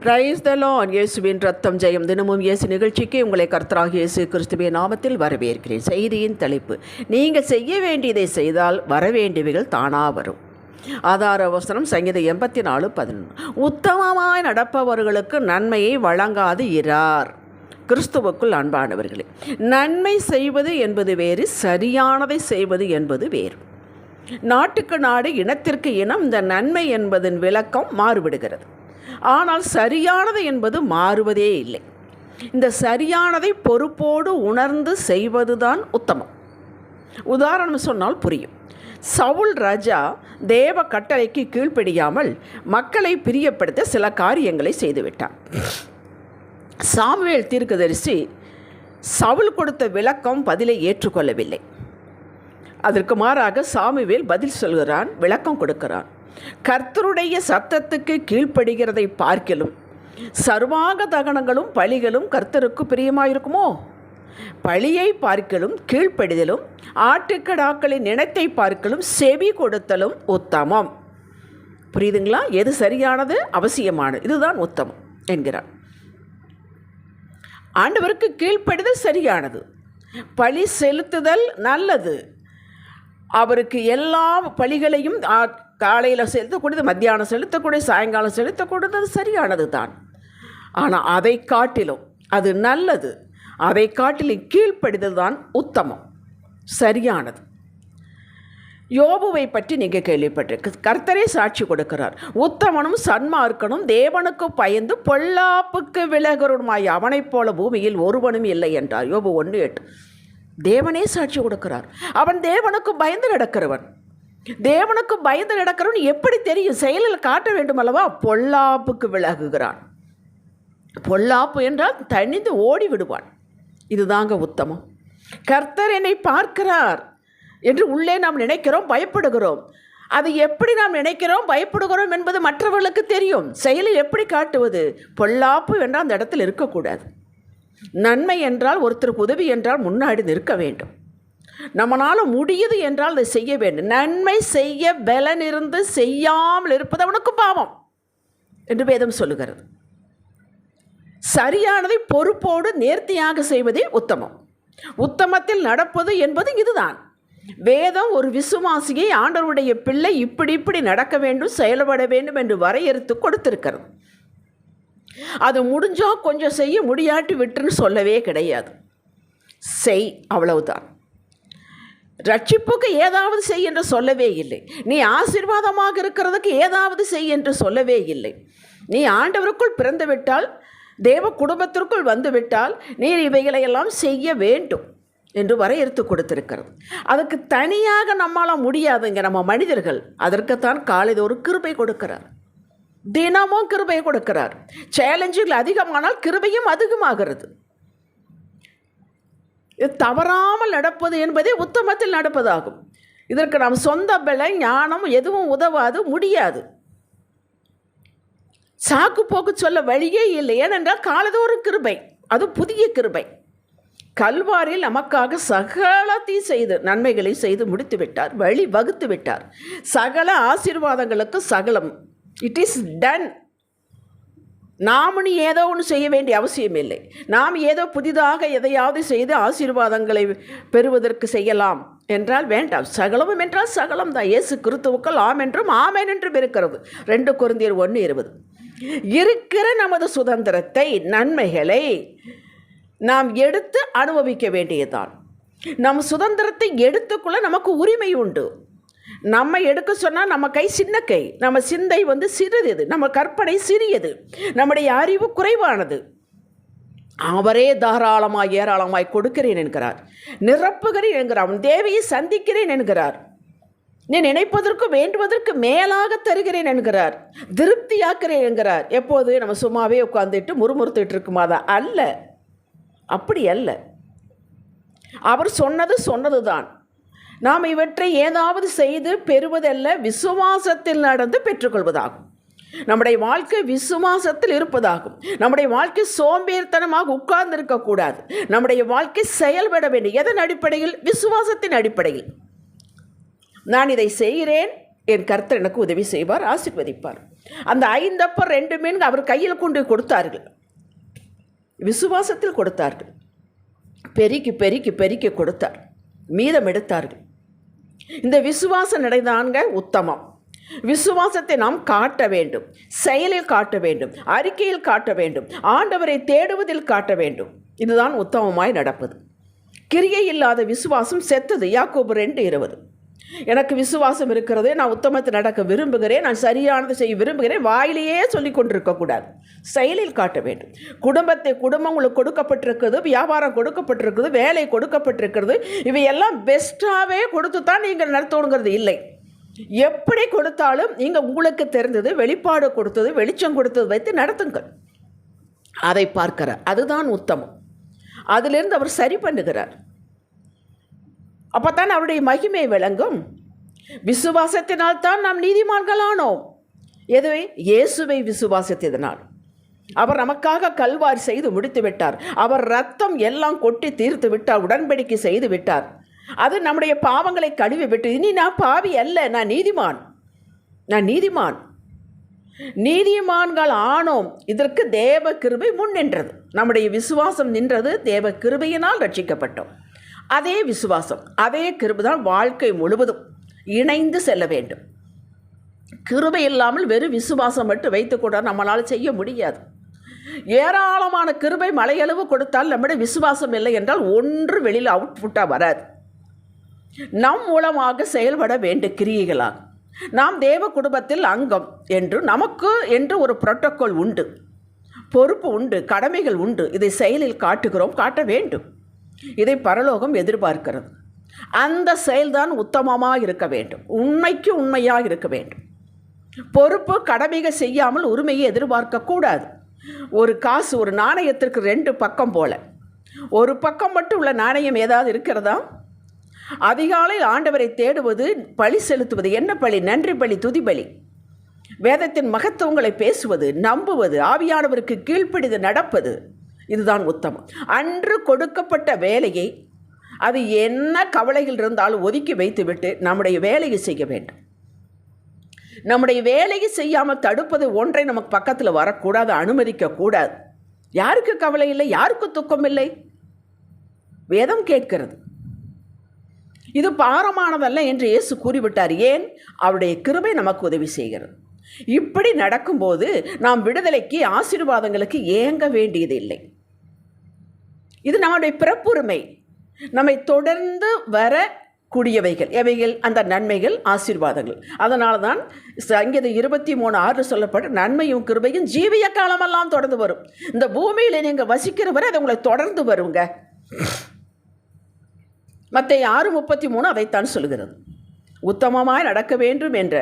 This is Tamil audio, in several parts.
Praise the Lord. இயேசுவின் ரத்தம் ஜெயம். தினமும் இயேசு நிகழ்ச்சிக்கு உங்களை கர்த்தராகிய இயேசு கிறிஸ்துவின் நாமத்தில் வரவேற்கிறேன். செய்தியின் தலைப்பு: நீங்கள் செய்ய வேண்டியதை செய்தால் வரவேண்டியவைகள் தானா வரும். ஆதார வசனம் சங்கீதம் 84:11. உத்தமமாய் நடப்பவர்களுக்கு நன்மையை வழங்காது இரார். கிறிஸ்துவுக்குள் அன்பானவர்களே, நன்மை செய்வது என்பது வேறு, சரியானதை செய்வது என்பது வேறு. நாட்டுக்கு நாடு, இனத்திற்கு இனம் இந்த நன்மை என்பதன் விளக்கம் மாறுபடுகிறது. ஆனால் சரியானது என்பது மாறுவதே இல்லை. இந்த சரியானதை பொறுப்போடு உணர்ந்து செய்வதுதான் உத்தமம். உதாரணம் சொன்னால் புரியும். சவுல் ராஜா தேவ கட்டளைக்கு கீழ்ப்படியாமல் மக்களை பிரியப்படுத்த சில காரியங்களை செய்துவிட்டார். சாமுவேல் தீர்க்கதரிசி சவுல் கொடுத்த விளக்கம் பதிலை ஏற்றுக்கொள்ளவில்லை. அதற்கு மாறாக சாமுவேல் பதில் சொல்கிறான், விளக்கம் கொடுக்கிறான். கர்த்தருடைய சத்தத்துக்கு கீழ்ப்படுகிறதை பார்க்கிலும் சர்வாங்க தகனங்களும் பலிகளும் கர்த்தருக்கு பிரியமாயிருக்குமோ? பலியை பார்க்கலும் கீழ்ப்படிதலும் ஆட்டுக்கடாக்களின் நினைத்தை பார்க்கலும் செவி கொடுத்தலும் உத்தமம். புரியுதுங்களா? எது சரியானது, அவசியமானது, இதுதான் உத்தமம் என்கிறார். ஆண்டவருக்கு கீழ்ப்படிதல் சரியானது, பலி செலுத்துதல் நல்லது. அவருக்கு எல்லா பலிகளையும் காலையில் செலுத்தக்கூடியது, மத்தியானம் செலுத்தக்கூடிய, சாயங்காலம் செலுத்தக்கூடியது சரியானது தான். ஆனால் அதை காட்டிலும் அது நல்லது. அதை காட்டிலும் கீழ்ப்படிதல் தான் உத்தமம், சரியானது. யோபுவை பற்றி நீங்கள் கேள்விப்பட்டிருக்கு. கர்த்தரே சாட்சி கொடுக்கிறார். உத்தமனும் சன்மார்க்கனும் தேவனுக்கு பயந்து பொல்லாப்புக்கு விலகருமாய் அவனைப் போல பூமியில் ஒருவனும் இல்லை என்றார். யோபு 1:8. தேவனே சாட்சி கொடுக்கிறார். அவன் தேவனுக்கு பயந்து நடக்கிறவன். தேவனுக்கு பயந்து நடக்கிறவன் எப்படி தெரியும்? செயலில் காட்ட வேண்டும் அல்லவா? பொல்லாப்புக்கு விலகுகிறான். பொல்லாப்பு என்றால் தனிந்து ஓடி விடுவான். இதுதாங்க உத்தமம். கர்த்தர் என்னை பார்க்கிறார் என்று உள்ளே நாம் நினைக்கிறோம், பயப்படுகிறோம். அது எப்படி நாம் நினைக்கிறோம், பயப்படுகிறோம் என்பது மற்றவர்களுக்கு தெரியும். செயலில் எப்படி காட்டுவது? பொல்லாப்பு என்றால் அந்த இடத்தில் இருக்கக்கூடாது. நன்மை என்றால், ஒருத்தருக்கு உதவி என்றால் முன்னாடி நிற்க வேண்டும். நம்மளால் முடியுது என்றால் அதை செய்ய வேண்டும். நன்மை செய்ய பலன் இருந்து செய்யாமல் இருப்பது அவனுக்கு பாவம் என்று வேதம் சொல்லுகிறது. சரியானதை பொறுப்போடு நேர்த்தியாக செய்வதே உத்தமம். உத்தமத்தில் நடப்பது என்பது இதுதான். வேதம் ஒரு விசுவாசியை, ஆண்டவருடைய பிள்ளை இப்படி நடக்க வேண்டும், செயல்பட வேண்டும் என்று வரையறுத்து கொடுத்திருக்கிறது. அது முடிஞ்சா கொஞ்சம் செய்ய, முடியாட்டி விட்டுன்னு சொல்லவே கிடையாது. செய், அவ்வளவுதான். ரட்சிப்புக்கு ஏதாவது செய் என்று சொல்லவே இல்லை. நீ ஆசீர்வாதமாக இருக்கிறதுக்கு ஏதாவது செய் என்று சொல்லவே இல்லை. நீ ஆண்டவருக்குள் பிறந்து விட்டால், தேவ குடும்பத்திற்குள் வந்துவிட்டால் நீர் இவைகளையெல்லாம் செய்ய வேண்டும் என்று வரையறுத்து கொடுத்திருக்கிறது. அதுக்கு தனியாக நம்மளால் முடியாதுங்க. நம்ம மனிதர்கள் அதற்குத்தான் காலைதோறும் கிருபை கொடுக்கிறார். தினமும் கிருபை கொடுக்கிறார். சேலஞ்சுகள் அதிகமானால் கிருபையும் அதிகமாகிறது. இது தவறாமல் நடப்பது என்பதே உத்தமத்தில் நடப்பதாகும். இதற்கு நாம் சொந்த பல ஞானம் எதுவும் உதவாது, முடியாது. சாக்கு போக்கு சொல்ல வழியே இல்லை. ஏனென்றால் காலதோறும் கிருபை, அது புதிய கிருபை. கல்வாரில் நமக்காக சகலத்தையும் செய்து நன்மைகளை செய்து முடித்து விட்டார், வழி வகுத்து விட்டார். சகல ஆசீர்வாதங்களுக்கு சகலம் இட் இஸ் டன். நாம் ஏதோ ஒன்று செய்ய வேண்டிய அவசியம் இல்லை. நாம் ஏதோ புதிதாக எதையாவது செய்து ஆசீர்வாதங்களை பெறுவதற்கு செய்யலாம் என்றால் வேண்டாம். சகலமும் என்றால் சகலம் தான். இயேசு கிறிஸ்துவுக்குள் ஆம் என்றும் ஆமென் என்றும் இருக்கிறது. 2 கொரிந்தியர் 1:20. இருக்கிற நமது சுதந்திரத்தை, நன்மைகளை நாம் எடுத்து அனுபவிக்க வேண்டியதுதான். நம் சுதந்திரத்தை எடுத்துக்கொள்ள நமக்கு உரிமை உண்டு. நம்ம எடுக்க சொன்னால் நம்ம கை சின்ன கை, நம்ம சிந்தை சிறியது, நம்ம கற்பனை சிறியது, நம்முடைய அறிவு குறைவானது. அவரே தாராளமாய் ஏராளமாய் கொடுக்கிறேன் என்கிறார், நிரப்புகிறேன் என்கிறார், அவன் தேவையை சந்திக்கிறேன் என்கிறார், நீ நினைப்பதற்கு வேண்டுவதற்கு மேலாக தருகிறேன் என்கிறார், திருப்தியாக்குறேன் என்கிறார். எப்போது நம்ம சும்மாவே உட்காந்துட்டு முறுமுறுத்துட்டு இருக்குமாதான்? அல்ல, அப்படி அல்ல. அவர் சொன்னது தான். நாம் இவற்றை ஏதாவது செய்து பெறுவதல்ல, விசுவாசத்தில் நடந்து பெற்றுக்கொள்வதாகும். நம்முடைய வாழ்க்கை விசுவாசத்தில் இருப்பதாகும். நம்முடைய வாழ்க்கை சோம்பேறித்தனமாக உட்கார்ந்து இருக்கக்கூடாது. நம்முடைய வாழ்க்கை செயல்பட வேண்டும். எதன் அடிப்படையில்? விசுவாசத்தின் அடிப்படையில். நான் இதை செய்கிறேன், என் கர்த்தர் எனக்கு உதவி செய்வார், ஆசீர்வதிப்பார். அந்த 5 அப்பம் 2 மீன் அவர் கையில் கொண்டு கொடுத்தார்கள். விசுவாசத்தில் கொடுத்தார்கள். பெருக்கி பெருக்கி பெருக்கி கொடுத்தார். மீதம் எடுத்தார்கள். இந்த விசுவாச நடைதான்க உத்தமம். விசுவாசத்தை நாம் காட்ட வேண்டும், செயலில் காட்ட வேண்டும், அறிக்கையில் காட்ட வேண்டும், ஆண்டவரை தேடுவதில் காட்ட வேண்டும். இதுதான் உத்தமமாய் நடப்பது. கிரியை இல்லாத விசுவாசம் செத்தது. யாக்கோபு 2:20. எனக்கு விசுவாசம் இருக்கிறது, நான் உத்தமத்தை நடக்க விரும்புகிறேன், நான் சரியானது செய்ய விரும்புகிறேன், வாயிலேயே சொல்லி கொண்டிருக்கக்கூடாது, செயலில் காட்ட வேண்டும். குடும்பம் உங்களுக்கு கொடுக்கப்பட்டிருக்கிறது, வியாபாரம் கொடுக்கப்பட்டிருக்கிறது, வேலை கொடுக்கப்பட்டிருக்கிறது, இவையெல்லாம் பெஸ்ட்டாகவே கொடுத்து தான் நீங்கள் நடத்தணுங்கிறது இல்லை. எப்படி கொடுத்தாலும் நீங்கள் உங்களுக்கு தெரிந்தது, வெளிப்பாடு கொடுத்தது, வெளிச்சம் கொடுத்தது வைத்து நடத்துங்கள். அதை பார்க்கிறார். அதுதான் உத்தமம். அதிலிருந்து அவர் சரி பண்ணுகிறார். அப்போ தான் அவருடைய மகிமை விளங்கும். விசுவாசத்தினால் தான் நாம் நீதிமான்களானோம். எதுவே? இயேசுவை விசுவாசத்தினால். அவர் நமக்காக கல்வாரி செய்து முடித்து விட்டார். அவர் ரத்தம் எல்லாம் கொட்டி தீர்த்து விட்டார், உடன்படிக்கை செய்து விட்டார். அது நம்முடைய பாவங்களை கழுவி விட்டு, இனி நான் பாவி அல்ல, நான் நீதிமான். நீதிமான்கள் ஆனோம். இதற்கு தேவ கிருபை முன் நின்றது. நம்முடைய விசுவாசம் நின்றது. தேவ கிருபையினால் ரட்சிக்கப்பட்டோம். அதே விசுவாசம், அதே கிருபை தான் வாழ்க்கை முழுவதும் இணைந்து செல்ல வேண்டும். கிருபை இல்லாமல் வெறும் விசுவாசம் மட்டும் வைத்துக்கூட நம்மளால் செய்ய முடியாது. ஏராளமான கிருபை மலையளவு கொடுத்தால் நம்முடைய விசுவாசம் இல்லை என்றால் ஒன்று வெளியில் அவுட்புட்டாக வராது. நம் மூலமாக செயல்பட வேண்டிய கிரியைகளாக நாம் தேவ குடும்பத்தில் அங்கம் என்று நமக்கு என்று ஒரு புரோட்டோகால் உண்டு, பொறுப்பு உண்டு, கடமைகள் உண்டு. இதை செயலில் காட்டுகிறோம், காட்ட வேண்டும். இதை பரலோகம் எதிர்பார்க்கிறது. அந்த செயல்தான் உத்தமமாக இருக்க வேண்டும், உண்மைக்கு உண்மையாக இருக்க வேண்டும். பொறுப்பு கடமைகள் செய்யாமல் உரிமையை எதிர்பார்க்கக்கூடாது. ஒரு காசு, ஒரு நாணயத்திற்கு 2 பக்கம் போல, ஒரு பக்கம் மட்டும் உள்ள நாணயம் ஏதாவது இருக்கிறதா? அதிகாலையில் ஆண்டவரை தேடுவது, பலி செலுத்துவது. என்ன பலி? நன்றி பலி, துதி பலி. வேதத்தின் மகத்துவங்களை பேசுவது, நம்புவது, ஆவியானவருக்கு கீழ்ப்படிந்து நடப்பது. இதுதான் உத்தமம். அன்று கொடுக்கப்பட்ட வேலையை, அது என்ன கவலைகள் இருந்தாலும் ஒதுக்கி வைத்துவிட்டு நம்முடைய வேலையை செய்ய வேண்டும். நம்முடைய வேலையை செய்யாமல் தடுப்பது ஒன்றை நமக்கு பக்கத்தில் வரக்கூடாது, அனுமதிக்கக்கூடாது. யாருக்கு கவலை இல்லை? யாருக்கு துக்கம் இல்லை? வேதம் கேட்கிறது. இது பாரமானதல்ல என்று இயேசு கூறிவிட்டார். ஏன்? அவருடைய கிருபை நமக்கு உதவி செய்கிறது. இப்படி நடக்கும்போது நாம் விடுதலைக்கு, ஆசீர்வாதங்களுக்கு ஏங்க வேண்டியதில்லை. இது நம்முடைய பிறப்புரிமை. நம்மை தொடர்ந்து வரக்கூடியவைகள் எவைகள்? அந்த நன்மைகள், ஆசீர்வாதங்கள். அதனால தான் சங்கீதம் 23:6 சொல்லப்பட்ட நன்மையும் கிருபையும் ஜீவிய காலமெல்லாம் தொடர்ந்து வரும். இந்த பூமியில் நீங்கள் வசிக்கிற வரை அது உங்களை தொடர்ந்து வருங்க. மத்தேயு 6:33 அதைத்தான் சொல்கிறது. உத்தமமாய் நடக்க வேண்டும் என்ற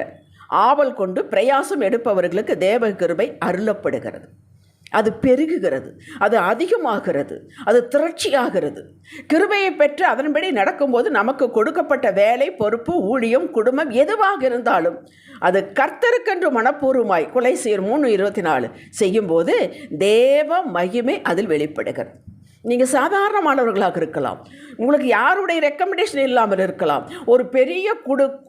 ஆவல் கொண்டு பிரயாசம் எடுப்பவர்களுக்கு தேவ கிருபை அருளப்படுகிறது. அது பெருகுகிறது, அது அதிகமாகிறது, அது திரட்சியாகிறது. கிருபையை பெற்று அதன்படி நடக்கும்போது நமக்கு கொடுக்கப்பட்ட வேலை, பொறுப்பு, ஊழியம், குடும்பம் எதுவாக இருந்தாலும் அது கர்த்தருக்கென்று மனப்பூர்வமாய் கொலைசீர் 3:24 செய்யும்போது தேவ மகிமை அதில் வெளிப்படுகிறது. நீங்கள் சாதாரணமானவர்களாக இருக்கலாம், உங்களுக்கு யாருடைய ரெக்கமெண்டேஷன் இல்லாமல் இருக்கலாம், ஒரு பெரிய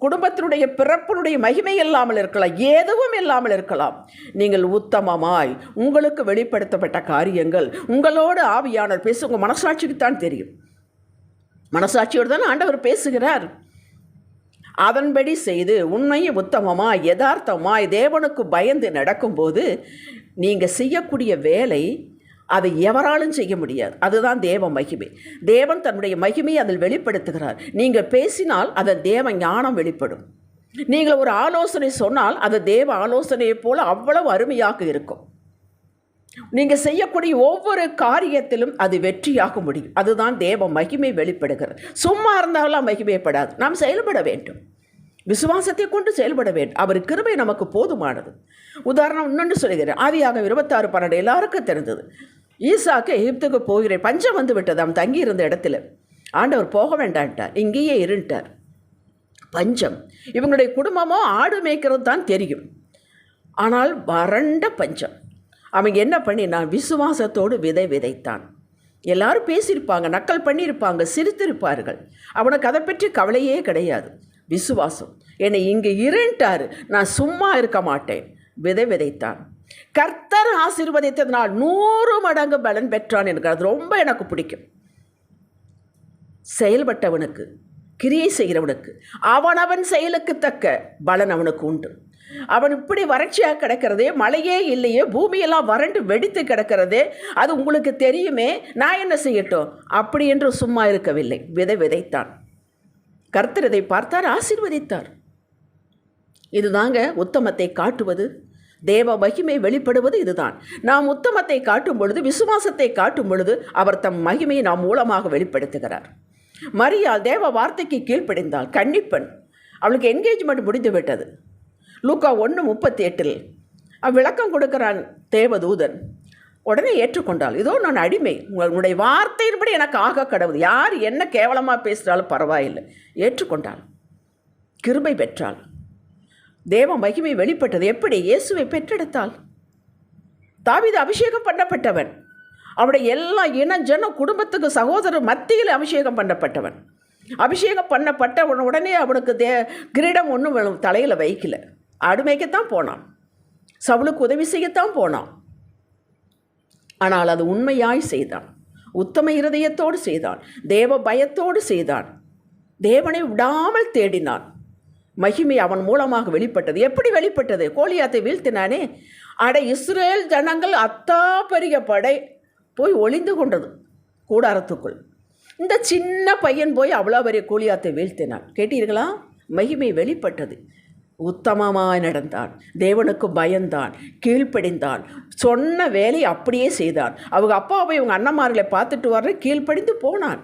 குடும்பத்தினுடைய பிறப்பினுடைய மகிமை இல்லாமல் இருக்கலாம், எதுவும் இல்லாமல் இருக்கலாம். நீங்கள் உத்தமமாய் உங்களுக்கு வெளிப்படுத்தப்பட்ட காரியங்கள் உங்களோடு ஆவியானவர் பேச உங்கள் மனசாட்சிக்கு தான் தெரியும். மனசாட்சியோடு தான் ஆண்டவர் பேசுகிறார். அதன்படி செய்து உண்மையை உத்தமமாய் யதார்த்தமாய் தேவனுக்கு பயந்து நடக்கும்போது நீங்கள் செய்யக்கூடிய வேலை அதை எவராலும் செய்ய முடியாது. அதுதான் தேவ மகிமை. தேவன் தன்னுடைய மகிமையை அதில் வெளிப்படுத்துகிறார். நீங்கள் பேசினால் அதன் தேவ ஞானம் வெளிப்படும். நீங்கள் ஒரு ஆலோசனை சொன்னால் அது தேவ ஆலோசனையை போல அவ்வளவு அருமையாக இருக்கும். நீங்கள் செய்யக்கூடிய ஒவ்வொரு காரியத்திலும் அது வெற்றியாக முடியும். அதுதான் தேவ மகிமை வெளிப்படுகிறது. சும்மா இருந்தாலும் மகிமைப்படாது. நாம் செயல்பட வேண்டும், விசுவாசத்தை கொண்டு செயல்பட வேண்டும். அவர் கிருபை நமக்கு போதுமானது. உதாரணம் இன்னொன்று சொல்கிறேன். ஆதியாகமம் 26:12 எல்லாருக்கும் தெரிந்தது. ஈசாக்கு எகிப்துக்கு போகிறேன், பஞ்சம் வந்து விட்டது. அவன் தங்கி இருந்த இடத்துல ஆண்டவர் போக வேண்டான்ட்டார், இங்கேயே இருண்டார். பஞ்சம். இவங்களுடைய குடும்பமோ ஆடு மேய்க்கிறது தான் தெரியும், ஆனால் வறண்ட பஞ்சம். அவங்க என்ன பண்ணினான்? விசுவாசத்தோடு விதைத்தான். எல்லாரும் பேசியிருப்பாங்க, நக்கல் பண்ணியிருப்பாங்க, சிரித்திருப்பார்கள். அவனுக்கு அதை பற்றி கவலையே கிடையாது. விசுவாசம். என்னை இங்கே இருண்டார், நான் சும்மா இருக்க மாட்டேன், விதை விதைத்தான். கர்த்தர் ஆசீர்வதித்ததனால் 100 மடங்கு பலன் பெற்றான் என்கிறது ரொம்ப எனக்கு பிடிக்கும். செயல்பட்டவனுக்கு, கிரியை செய்கிறவனுக்கு அவனவன் செயலுக்கு தக்க பலன் அவனுக்கு உண்டு. அவன் இப்படி வறட்சியாக கிடக்கிறதே, மழையே இல்லையே, பூமியெல்லாம் வறண்டு வெடித்து கிடக்கிறதே, அது உங்களுக்கு தெரியுமே, நான் என்ன செய்யட்டும் அப்படி என்று சும்மா இருக்கவில்லை. விதை விதைத்தான். கர்த்தர் இதை பார்த்தார், ஆசீர்வதித்தார். இதுதாங்க உத்தமத்தை காட்டுவது, தேவ மகிமை வெளிப்படுவது. இதுதான் நாம் உத்தமத்தை காட்டும் பொழுது, விசுவாசத்தை காட்டும் பொழுது அவர் தம் மகிமையை நாம் மூலமாக வெளிப்படுத்துகிறார். மரியாள் தேவ வார்த்தைக்கு கீழ்ப்படிந்தாள். கன்னிப்பெண், அவளுக்கு என்கேஜ்மெண்ட் முடிந்து விட்டது. லூக்கா 1:38 விளக்கம் கொடுக்கிறான் தேவதூதன். உடனே ஏற்றுக்கொண்டாள். இதோ நான் அடிமை, உங்களுடைய வார்த்தையின்படி எனக்கு ஆக கடவுள், யார் என்ன கேவலமாக பேசுகிறாலும் பரவாயில்லை. ஏற்றுக்கொண்டாள், கிருபை பெற்றாள், தேவ மகிமை வெளிப்பட்டது. எப்படி? இயேசுவை பெற்றெடுத்தாள். தாவீது அபிஷேகம் பண்ணப்பட்டவன், அவருடைய எல்லா இனஜன குடும்பத்துக்கு சகோதரர் மத்தியில் அபிஷேகம் பண்ணப்பட்டவன். அபிஷேகம் பண்ணப்பட்டவன் உடனே அவனுக்கு கிரீடம் ஒன்றும் தலையில் வைக்கல. அடிமைக்குத்தான் போனான், சவுலுக்கு உதவி செய்யத்தான் போனான். ஆனால் அது உண்மையாய் செய்தான், உத்தம இருதயத்தோடு செய்தான், தேவ பயத்தோடு செய்தான், தேவனை விடாமல் தேடினான். மகிமை அவன் மூலமாக வெளிப்பட்டது. எப்படி வெளிப்பட்டது? கோலியாத்தை வீழ்த்தினானே, இஸ்ரேல் ஜனங்கள் அத்தா பெரிய படை போய் ஒளிந்து கொண்டது கூடாரத்துக்குள். இந்த சின்ன பையன் போய் அவ்வளோ பெரிய கோலியாத்தை வீழ்த்தினான். கேட்டீர்களா? மகிமை வெளிப்பட்டது. உத்தமமாய் நடந்தான், தேவனுக்கு பயந்தான், கீழ்ப்படிந்தான், சொன்ன வேலையை அப்படியே செய்தான். அவங்க அப்பாவை இவங்க அண்ணன்மார்களை பார்த்துட்டு வர்ற கீழ்ப்படிந்து போனான்.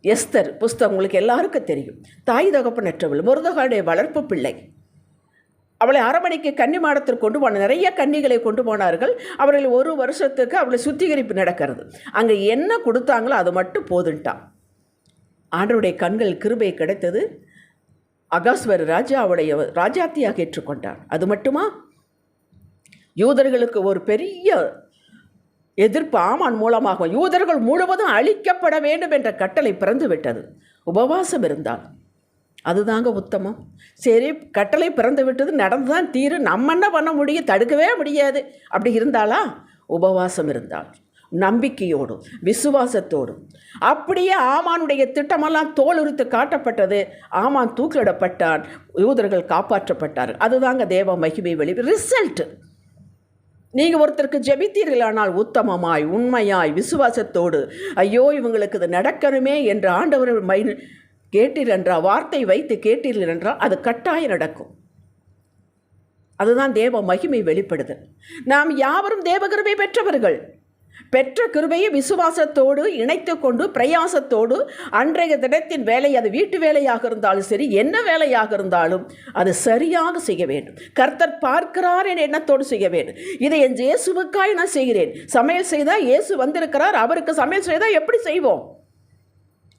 எஸ்தர் புஸ்தகம் உங்களுக்கு எல்லாருக்கும் தெரியும். தாய் தகப்பனற்றவள், மொர்தெகாயுடைய வளர்ப்பு பிள்ளை. அவளை அரமனைக்கு கன்னி மாடத்திற்கு கொண்டு போன, நிறைய கன்னிகளை கொண்டு போனார்கள். அவர்கள் 1 வருஷத்துக்கு அவளை சுத்திகரிப்பு நடக்கிறது. அங்கே என்ன கொடுத்தாங்களோ அது மட்டும் போதுன்ட்டான். ஆண்டவருடைய கண்கள் கிருபை கிடைத்தது. அகாஸ்வர் ராஜா அவளுடைய ராஜாத்தியாக ஏற்றுக்கொண்டான். அது மட்டுமா? யூதர்களுக்கு ஒரு பெரிய எதிர்ப்பு ஆமான் மூலமாக யூதர்கள் முழுவதும் அழிக்கப்பட வேண்டும் என்ற கட்டளை பிறந்து விட்டது. உபவாசம் இருந்தால் அதுதாங்க உத்தமம். சரி, கட்டளை பிறந்து விட்டது, நடந்துதான் தீரு, நம்ம என்ன பண்ண முடியும், தடுக்கவே முடியாது. அப்படி இருந்தாலா? உபவாசம் இருந்தால், நம்பிக்கையோடும் விசுவாசத்தோடும். அப்படியே ஆமானுடைய திட்டமெல்லாம் தோலுரித்து காட்டப்பட்டது. ஆமான் தூக்கிலிடப்பட்டான், யூதர்கள் காப்பாற்றப்பட்டார்கள். அதுதாங்க தேவ மகிமை வெளி ரிசல்ட். நீங்கள் ஒருத்தருக்கு ஜெபித்தீர்களானால் உத்தமமாய், உண்மையாய், விசுவாசத்தோடு, ஐயோ இவங்களுக்கு இது நடக்கணுமே என்று ஆண்டவர் கேட்டீர்கள் என்றால், வார்த்தை வைத்து கேட்டீர்கள் என்றால் அது கட்டாயம் நடக்கும். அதுதான் தேவ மகிமை வெளிப்படுதல். நாம் யாவரும் தேவ கிருபை பெற்றவர்கள். பெற்ற கிருபையை விசுவாசத்தோடு இணைத்து கொண்டு பிரயாசத்தோடு அன்றைய தினத்தின் வேலை, அது வீட்டு வேலையாக இருந்தாலும் சரி, என்ன வேலையாக இருந்தாலும் அது சரியாக செய்ய வேண்டும். கர்த்தர் பார்க்கிறார் என்ற எண்ணத்தோடு செய்ய வேண்டும். இதை என் இயேசுவுக்காய் நான் செய்கிறேன். சமையல் செய்தால் இயேசு வந்திருக்கிறார், அவருக்கு சமையல் செய்தால் எப்படி செய்வோம்?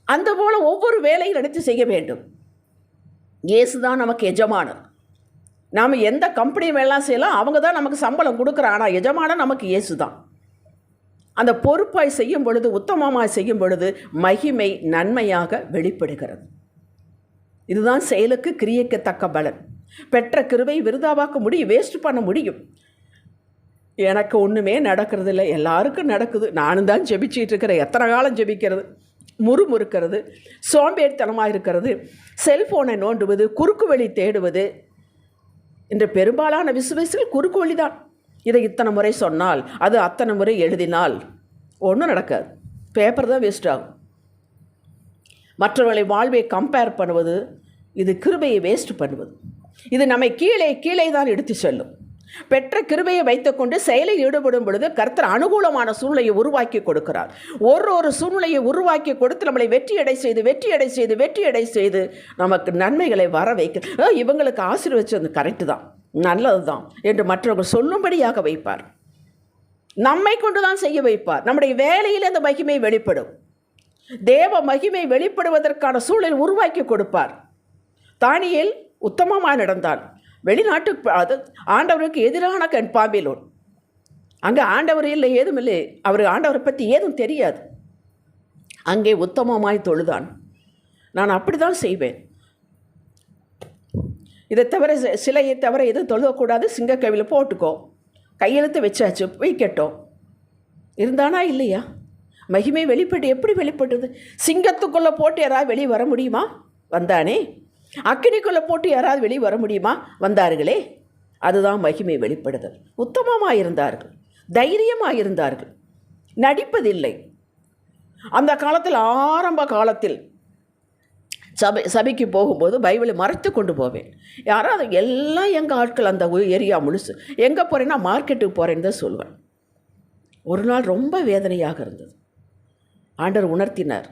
அந்த போல ஒவ்வொரு வேலையும் எடுத்து செய்ய வேண்டும். இயேசு தான் நமக்கு எஜமானர். நாம் எந்த கம்பெனி வேலைலாம் செய்யலாம், அவங்க தான் நமக்கு சம்பளம் கொடுக்குறாங்க. ஆனால் எஜமானர் நமக்கு இயேசு தான். அந்த பொறுப்பாய் செய்யும் பொழுது, உத்தமமாய் செய்யும் பொழுது மகிமை நன்மையாக வெளிப்படுகிறது. இதுதான் செயலுக்கு கிரியைக்கு தக்க பலன். பெற்ற கிருபை விருதாவாக்க முடியும், வேஸ்ட் பண்ண முடியும். எனக்கு ஒன்றுமே நடக்கிறது இல்லை, எல்லாருக்கும் நடக்குது, நானும் தான் ஜெபிச்சிட்டு இருக்கிறேன். எத்தனை காலம் ஜெபிக்கிறது? முறுமுறுக்கிறது, சோம்பேறித்தனமாக இருக்கிறது, செல்ஃபோனை நோண்டுவது, குறுக்கு வழி தேடுவது. இன்று பெரும்பாலான விசுவாசிகள் குறுக்கு வழி தான். இதை இத்தனை முறை சொன்னால், அது அத்தனை முறை எழுதினால் ஒன்றும் நடக்காது, பேப்பர் தான் வேஸ்ட் ஆகும். மற்றவர்களை வாழ்வை கம்பேர் பண்ணுவது, இது கிருபையை வேஸ்ட் பண்ணுவது. இது நம்மை கீழே கீழே தான் எடுத்து செல்லும். பெற்ற கிருபையை வைத்துக்கொண்டு செயலில் ஈடுபடும் பொழுது கர்த்தர் அனுகூலமான சூழ்நிலையை உருவாக்கி கொடுக்கிறார். ஒரு சூழ்நிலையை உருவாக்கி கொடுத்து நம்மளை வெற்றியடை செய்து நமக்கு நன்மைகளை வர வைக்க, இவங்களுக்கு ஆசீர்வதிச்சது கரெக்டு தான், நல்லது தான் என்று மற்றவர்கள் சொல்லும்படியாக வைப்பார். நம்மை கொண்டு தான் செய்ய வைப்பார். நம்முடைய வேலையில் அந்த மகிமை வெளிப்படும். தேவ மகிமை வெளிப்படுவதற்கான சூழலை உருவாக்கி கொடுப்பார். தானியேல் உத்தமமாக நடந்தான். வெளிநாட்டு அது ஆண்டவருக்கு எதிரான பாபிலோன். அங்கே ஆண்டவர் இல்லை, ஏதும் இல்லை, அவர் ஆண்டவரை பற்றி ஏதும் தெரியாது. அங்கே உத்தமமாய் தொழுதான். நான் அப்படி தான் செய்வேன். இதை தவிர சிலையை தவிர எதுவும் தொழுவக்கூடாது, சிங்கக்கவியில் போட்டுக்கோ, கையெழுத்து வச்சாச்சு, வைக்கட்டும். இருந்தானா இல்லையா? மகிமை வெளிப்பட்டு எப்படி வெளிப்பட்டது? சிங்கத்துக்குள்ளே போட்டு யாராவது வெளியே வர முடியுமா? வந்தானே. அக்கினிக்குள்ளே போட்டு யாராவது வெளியே வர முடியுமா? வந்தார்களே. அதுதான் மகிமை வெளிப்படுதல். உத்தமமாக இருந்தார்கள், தைரியமாக இருந்தார்கள், நடிப்பதில்லை. அந்த காலத்தில், ஆரம்ப காலத்தில் சபைக்கு போகும்போது பைபிளை மறைத்து கொண்டு போவேன். யாராவது எல்லாம் எங்கள் ஆட்கள் அந்த ஏரியா முழுசு, எங்கே போகிறேன்னா மார்க்கெட்டுக்கு போகிறேன்னு தான் சொல்லுவேன். ஒரு நாள் ரொம்ப வேதனையாக இருந்தது. ஆண்டவர் உணர்த்தினார்.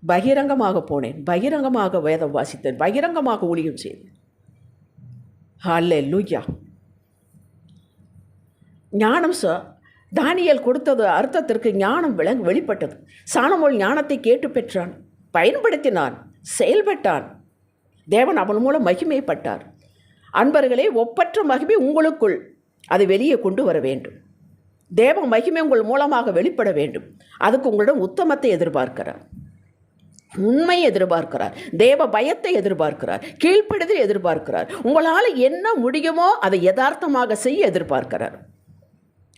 பகிரங்கமாக போனேன், பகிரங்கமாக வேதம் வாசித்தேன், பகிரங்கமாக ஊழியம் செய்தேன். ஹல்லேலூயா. ஞானம் தானியேல் கொடுத்தது அர்த்தத்திற்கு ஞானம் வெளிப்பட்டது. சாலமோன் ஞானத்தை கேட்டு பெற்றான், பயன்படுத்தினான், செயல்பட்டான். தேவன் அவன் மூலம் மகிமைப்பட்டார். அன்பர்களே, ஒப்பற்ற மகிமை உங்களுக்குள், அது வெளியே கொண்டு வர வேண்டும். தேவ மகிமை உங்கள் மூலமாக வெளிப்பட வேண்டும். அதுக்கு உங்களிடம் உத்தமத்தை எதிர்பார்க்கிறார், உண்மையை எதிர்பார்க்கிறார், தேவ பயத்தை எதிர்பார்க்கிறார், கீழ்ப்படுதலை எதிர்பார்க்கிறார். உங்களால் என்ன முடியுமோ அதை யதார்த்தமாக செய்ய எதிர்பார்க்கிறார்.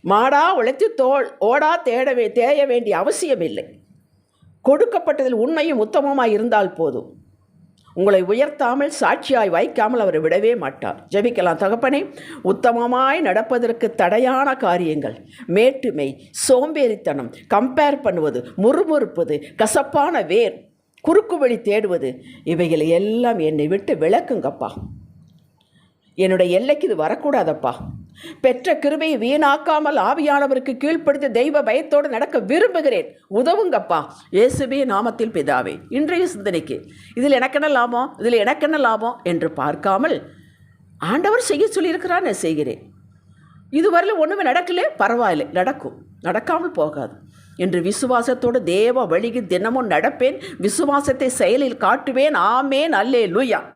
மாடா உழைத்து ஓடா தேய வேண்டிய அவசியம் இல்லை. கொடுக்கப்பட்டதில் உண்மையும் உத்தமமாக இருந்தால் போதும். உங்களை உயர்த்தாமல் சாட்சியாய் வைக்காமல் அவர் விடவே மாட்டார். ஜெபிக்கலாம். தகப்பனே, உத்தமமாய் நடப்பதற்கு தடையான காரியங்கள், மேட்டுமை, சோம்பேறித்தனம், கம்பேர் பண்ணுவது, முறுமுறுப்பது, கசப்பான வேர், குறுக்கு வழி தேடுவது, இவைகளை எல்லாம் என்னை விட்டு விளக்குங்கப்பா. என்னுடைய எல்லைக்கு இது வரக்கூடாதப்பா. பெற்ற கிருபையை வீணாக்காமல் ஆவியானவருக்கு கீழ்ப்படுத்தி தெய்வ பயத்தோடு நடக்க விரும்புகிறேன். உதவுங்கப்பா, இயேசுவே நாமத்தில் பிதாவே. இன்றைய சிந்தனைக்கு இதில் எனக்கென்ன லாபம், இதில் எனக்கென்ன லாபம் என்று பார்க்காமல் ஆண்டவர் செய்ய சொல்லியிருக்கிறார், நான் செய்கிறேன். இதுவரையில் ஒன்றுமே நடக்கலே, பரவாயில்லை, நடக்கும், நடக்காமல் போகாது என்று விசுவாசத்தோடு தேவ வழியில் தினமும் நடப்பேன். விசுவாசத்தை செயலில் காட்டுவேன். ஆமேன். அல்லேலூயா.